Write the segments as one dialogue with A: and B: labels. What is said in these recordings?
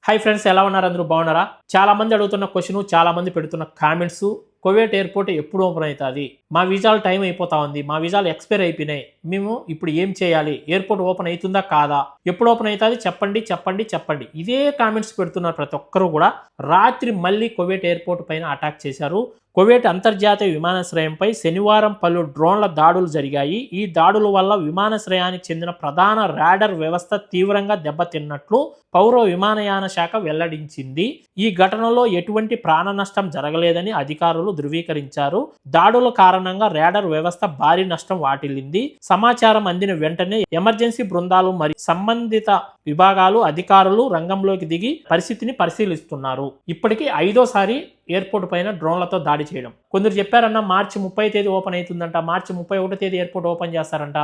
A: Hi friends, ఎలా ఉన్నారు? అందరూ బాగున్నారా? చాలా మంది అడుగుతున్న క్వశ్చన్, చాలా మంది పెడుతున్న కామెంట్స్, కువైట్ ఎయిర్పోర్ట్ ఎప్పుడు ఓపెన్ అవుతుంది? మా వీసాలు టైం అయిపోతా ఉంది, మా వీసాలు ఎక్స్పైర్ అయిపోయినాయి, మేము ఇప్పుడు ఏం చేయాలి? ఎయిర్పోర్ట్ ఓపెన్ అవుతుందా కాదా? ఎప్పుడు ఓపెన్ అవుతుంది? చెప్పండి చెప్పండి చెప్పండి. ఇదే కామెంట్స్ పెడుతున్నారు ప్రతి ఒక్కరు కూడా. రాత్రి మళ్ళీ కువైట్ ఎయిర్పోర్ట్ పైన అటాక్ చేశారు. కువైట్ అంతర్జాతీయ విమానాశ్రయంపై శనివారం పలు డ్రోన్ల దాడులు జరిగాయి. ఈ దాడుల వల్ల విమానాశ్రయానికి చెందిన ప్రధాన రాడర్ వ్యవస్థ తీవ్రంగా దెబ్బతిన్నట్లు పౌర విమానయాన శాఖ వెల్లడించింది. ఈ ఘటనలో ఎటువంటి ప్రాణ నష్టం జరగలేదని అధికారులు ధృవీకరించారు. దాడుల కారణంగా రాడర్ వ్యవస్థ భారీ నష్టం వాటిల్లింది. సమాచారం అందిన వెంటనే ఎమర్జెన్సీ బృందాలు మరియు సంబంధిత విభాగాలు అధికారులు రంగంలోకి దిగి పరిస్థితిని పరిశీలిస్తున్నారు. ఇప్పటికీ 5వ సారి ఎయిర్పోర్ట్ పైన డ్రోన్లతో దాడి చేయడం. కొందరు చెప్పారన్న మార్చి 30 తేదీ ఓపెన్ అవుతుందంట, మార్చి 31 తేదీ ఎయిర్పోర్ట్ ఓపెన్ చేస్తారంట,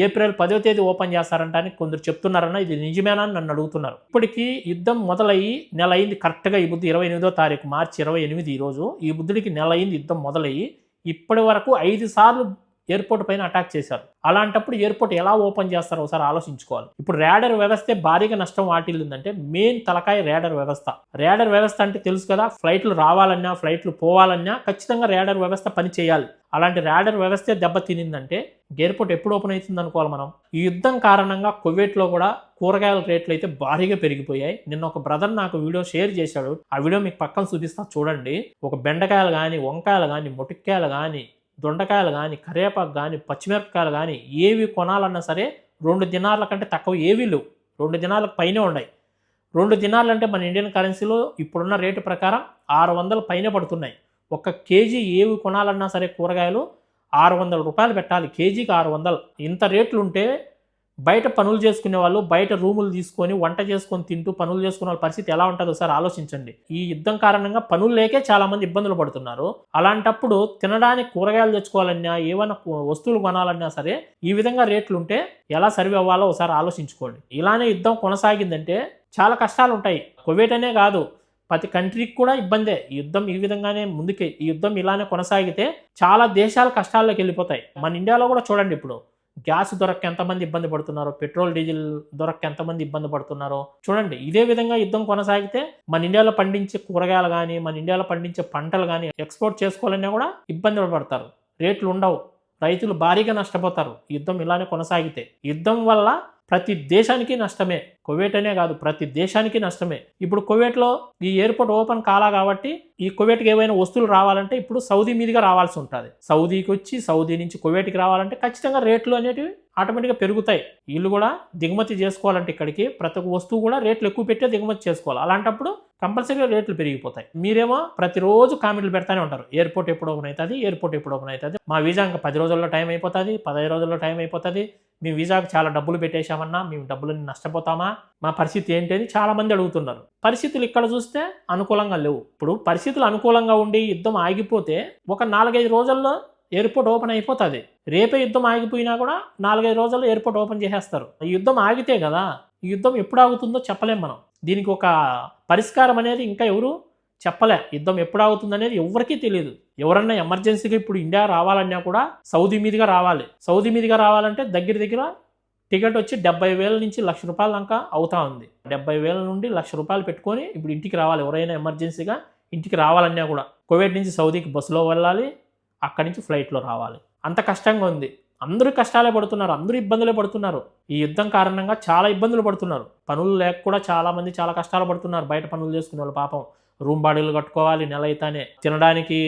A: ఏప్రిల్ 10వ తేదీ ఓపెన్ చేస్తారంట అని కొందరు చెప్తున్నారన్న. ఇది నిజమేనా అని నన్ను అడుగుతున్నారు. ఇప్పటికీ యుద్ధం మొదలయ్యి నెల అయింది. కరెక్ట్గా ఈ బుద్ధి 28వ తారీఖు మార్చి 28 ఈరోజు. ఈ బుద్ధుడికి నెల అయింది యుద్ధం మొదలయ్యి. ఇప్పటి వరకు 5 సార్లు ఎయిర్పోర్ట్ పైన అటాక్ చేశారు. అలాంటప్పుడు ఎయిర్పోర్ట్ ఎలా ఓపెన్ చేస్తారో ఒకసారి ఆలోచించుకోవాలి. ఇప్పుడు రాడర్ వ్యవస్థే భారీగా నష్టం వాటిల్లిందంటే మెయిన్ తలకాయ రాడర్ వ్యవస్థ. రాడర్ వ్యవస్థ అంటే తెలుసు కదా, ఫ్లైట్లు రావాలన్నా ఫ్లైట్లు పోవాలన్నా ఖచ్చితంగా రాడర్ వ్యవస్థ పని చేయాలి. అలాంటి రాడర్ వ్యవస్థే దెబ్బతినిందంటే ఎయిర్పోర్ట్ ఎప్పుడు ఓపెన్ అవుతుంది అనుకోవాలి మనం. ఈ యుద్ధం కారణంగా కువైట్లో కూడా కూరగాయల రేట్లు అయితే భారీగా పెరిగిపోయాయి. నిన్న ఒక బ్రదర్ నాకు వీడియో షేర్ చేశాడు. ఆ వీడియో మీకు పక్కన చూపిస్తా చూడండి. ఒక బెండకాయలు కానీ, వంకాయలు కానీ, మొటిక్కాయలు కానీ, దొండకాయలు కానీ, కరివేపాకు కానీ, పచ్చిమిరపకాయలు కానీ ఏవి కొనాలన్నా సరే 2 దినార్ల కంటే తక్కువ ఏవీ లేవు. 2 దినాలకు పైనే ఉన్నాయి. 2 దినార్లు అంటే మన ఇండియన్ కరెన్సీలో ఇప్పుడున్న రేటు ప్రకారం 600 పైనే పడుతున్నాయి. ఒక కేజీ ఏవి కొనాలన్నా సరే కూరగాయలు 600 రూపాయలు పెట్టాలి. కేజీకి 600. ఇంత రేట్లు ఉంటే బయట పనులు చేసుకునే వాళ్ళు, బయట రూములు తీసుకొని వంట చేసుకొని తింటూ పనులు చేసుకునే వాళ్ళ పరిస్థితి ఎలా ఉంటుందో ఒకసారి ఆలోచించండి. ఈ యుద్ధం కారణంగా పనులు లేకే చాలా మంది ఇబ్బందులు పడుతున్నారు. అలాంటప్పుడు తినడానికి కూరగాయలు తెచ్చుకోవాలన్నా, ఏమైనా వస్తువులు కొనాలన్నా సరే ఈ విధంగా రేట్లు ఉంటే ఎలా సర్వే అవ్వాలో ఒకసారి ఆలోచించుకోండి. ఇలానే యుద్ధం కొనసాగిందంటే చాలా కష్టాలు ఉంటాయి. కువైట్ అనే కాదు, ప్రతి కంట్రీకి కూడా ఇబ్బందే. ఈ యుద్ధం ఈ విధంగానే ముందుకే, ఈ యుద్ధం ఇలానే కొనసాగితే చాలా దేశాలు కష్టాల్లోకి వెళ్ళిపోతాయి. మన ఇండియాలో కూడా చూడండి, ఇప్పుడు గ్యాస్ దొరక్క ఎంతమంది ఇబ్బంది పడుతున్నారో, పెట్రోల్ డీజిల్ దొరక్క ఎంతమంది ఇబ్బంది పడుతున్నారో చూడండి. ఇదే విధంగా యుద్ధం కొనసాగితే మన ఇండియాలో పండించే కూరగాయలు కానీ, మన ఇండియాలో పండించే పంటలు కానీ ఎక్స్పోర్ట్ చేసుకోవాలన్నా కూడా ఇబ్బందులు పడతారు. రేట్లు ఉండవు, రైతులు భారీగా నష్టపోతారు. యుద్ధం ఇలానే కొనసాగితే. యుద్ధం వల్ల ప్రతి దేశానికి నష్టమే. కువైట్ అనే కాదు, ప్రతి దేశానికి నష్టమే. ఇప్పుడు కువైట్లో ఈ ఎయిర్పోర్ట్ ఓపెన్ కాలా కాబట్టి ఈ కువైట్కి ఏవైనా వస్తువులు రావాలంటే ఇప్పుడు సౌదీ మీదుగా రావాల్సి ఉంటుంది. సౌదీకి వచ్చి సౌదీ నుంచి కువైట్కి రావాలంటే ఖచ్చితంగా రేట్లు అనేటివి ఆటోమేటిక్గా పెరుగుతాయి. వీళ్ళు కూడా దిగుమతి చేసుకోవాలంటే ఇక్కడికి ప్రతి ఒక్క వస్తువు కూడా రేట్లు ఎక్కువ పెట్టే దిగుమతి చేసుకోవాలి. అలాంటప్పుడు కంపల్సరీగా రేట్లు పెరిగిపోతాయి. మీరేమో ప్రతిరోజు కామెంట్లు పెడతానే ఉంటారు, ఎయిర్పోర్ట్ ఎప్పుడు ఓపెన్ అవుతుంది, ఎయిర్పోర్ట్ ఎప్పుడు ఓపెన్ అవుతుంది, మా వీసా ఇంకా 10 రోజుల్లో టైం అయిపోతుంది, 15 రోజుల్లో టైం అయిపోతుంది, మేము వీసాకు చాలా డబ్బులు పెట్టేశామన్నా, మేము డబ్బులని నష్టపోతామా, మా పరిస్థితి ఏంటి అని చాలా మంది అడుగుతున్నారు. పరిస్థితులు ఇక్కడ చూస్తే అనుకూలంగా లేవు. ఇప్పుడు పరిస్థితులు అనుకూలంగా ఉండి యుద్ధం ఆగిపోతే ఒక 4-5 రోజుల్లో ఎయిర్పోర్ట్ ఓపెన్ అయిపోతుంది. రేపే యుద్ధం ఆగిపోయినా కూడా 4-5 రోజుల్లో ఎయిర్పోర్ట్ ఓపెన్ చేసేస్తారు. ఈ యుద్ధం ఆగితే కదా, ఈ యుద్ధం ఎప్పుడు ఆగుతుందో చెప్పలేం మనం. దీనికి ఒక పరిష్కారం అనేది ఇంకా ఎవరు చెప్పలే. యుద్ధం ఎప్పుడు ఆగుతుంది అనేది ఎవరికీ తెలియదు. ఎవరన్నా ఎమర్జెన్సీగా ఇప్పుడు ఇండియా రావాలన్నా కూడా సౌదీ మీదుగా రావాలి. సౌదీ మీదుగా రావాలంటే దగ్గర టికెట్ వచ్చి 70,000 నుంచి ₹1,00,000 దాకా అవుతా ఉంది. 70,000 నుండి ₹1,00,000 పెట్టుకొని ఇప్పుడు ఇంటికి రావాలి. ఎవరైనా ఎమర్జెన్సీగా ఇంటికి రావాలన్నా కూడా కువైట్ నుంచి సౌదీకి బస్సులో వెళ్ళాలి, అక్కడి నుంచి ఫ్లైట్లో రావాలి. అంత కష్టంగా ఉంది. అందరూ కష్టాలే పడుతున్నారు, అందరూ ఇబ్బందులే పడుతున్నారు. ఈ యుద్ధం కారణంగా చాలా ఇబ్బందులు పడుతున్నారు. పనులు లేక కూడా చాలా మంది చాలా కష్టాలు పడుతున్నారు. బయట పనులు చేసుకునే వాళ్ళు పాపం రూమ్ బాడీలు కట్టుకోవాలి, నెల అయితేనే తినడానికి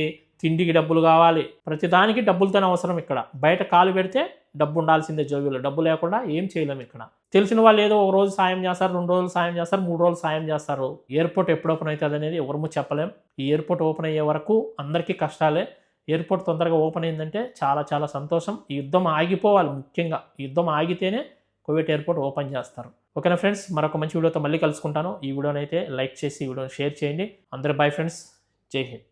A: తిండికి డబ్బులు కావాలి, ప్రతిదానికి డబ్బులతోనే అవసరం. ఇక్కడ బయట కాలు పెడితే డబ్బు ఉండాల్సిందే జోబీలో. డబ్బు లేకుండా ఏం చేయలేము ఇక్కడ. తెలిసిన వాళ్ళు ఏదో ఒక రోజు సాయం చేస్తారు, 2 రోజులు సాయం చేస్తారు, 3 రోజులు సాయం చేస్తారు. ఎయిర్పోర్ట్ ఎప్పుడు ఓపెన్ అవుతుంది అనేది ఎవరము చెప్పలేం. ఈ ఎయిర్పోర్ట్ ఓపెన్ అయ్యే వరకు అందరికీ కష్టాలే. ఎయిర్పోర్ట్ తొందరగా ఓపెన్ అయిందంటే చాలా చాలా సంతోషం. ఈ యుద్ధం ఆగిపోవాలి. ముఖ్యంగా ఈ యుద్ధం ఆగితేనే కువైట్ ఎయిర్పోర్ట్ ఓపెన్ చేస్తారు. ఓకేనా ఫ్రెండ్స్, మరొక మంచి వీడియోతో మళ్ళీ కలుసుకుంటాను. ఈ వీడియోని అయితే లైక్ చేసి ఈ వీడియోని షేర్ చేయండి. అందరూ బై ఫ్రెండ్స్, జై హింద్.